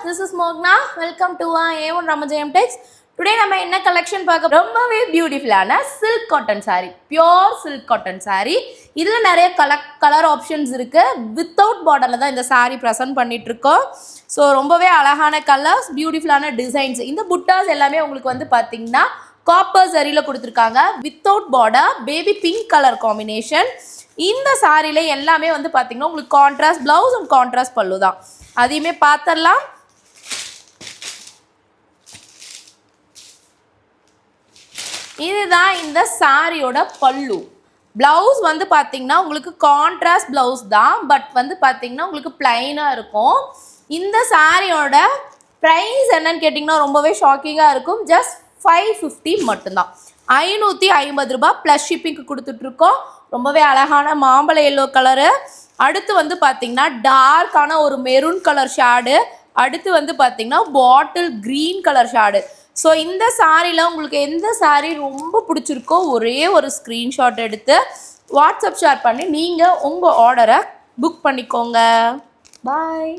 this is Mogna. Welcome to A1 Ramajayam Text. Today நம்ம என்ன collection பார்க்க ரொம்பவே பியூட்டிஃபுல்லான silk cotton saree, pure silk cotton saree. இதுல நிறைய கலர் ஆப்ஷன்ஸ் இருக்கு. வித்தவுட் பார்டர்ல தான் இந்த saree பிரசன்ட் பண்ணிட்டு இருக்கோம். ஸோ ரொம்பவே அழகான கலர்ஸ், பியூட்டிஃபுல்லான டிசைன்ஸ். இந்த புட்டாஸ் எல்லாமே உங்களுக்கு வந்து பார்த்தீங்கன்னா காப்பர் சரியில் கொடுத்துருக்காங்க. Without border, baby pink colour combination. இந்த சாரியில எல்லாமே வந்து பார்த்தீங்கன்னா உங்களுக்கு கான்ட்ராஸ்ட் பிளவுஸ் அண்ட் கான்ட்ராஸ்ட் பல்லு தான். அதையுமே பார்த்துடலாம். இதுதான் இந்த சாரியோட பல்லு. பிளவுஸ் வந்து பார்த்தீங்கன்னா உங்களுக்கு கான்ட்ராஸ்ட் பிளவுஸ் தான், பட் வந்து பார்த்தீங்கன்னா உங்களுக்கு பிளைனாக இருக்கும். இந்த சாரியோட ப்ரைஸ் என்னன்னு கேட்டிங்கன்னா ரொம்பவே ஷாக்கிங்காக இருக்கும். ஜஸ்ட் 550 மட்டும்தான். 550 ரூபாய் ப்ளஸ் ஷிப்பிங்க்கு கொடுத்துட்ருக்கோம். ரொம்பவே அழகான மாம்பழ எல்லோ கலரு. அடுத்து வந்து பார்த்தீங்கன்னா டார்க்கான ஒரு மெரூன் கலர் ஷேடு. அடுத்து வந்து பார்த்தீங்கன்னா bottle green colour shade. So இந்த சாரியில் உங்களுக்கு எந்த சாரீ ரொம்ப பிடிச்சிருக்கோ ஒரே ஒரு ஸ்க்ரீன்ஷாட் எடுத்து வாட்ஸ்அப் ஷேர் பண்ணி நீங்கள் உங்கள் ஆர்டரை புக் பண்ணிக்கோங்க. பாய்.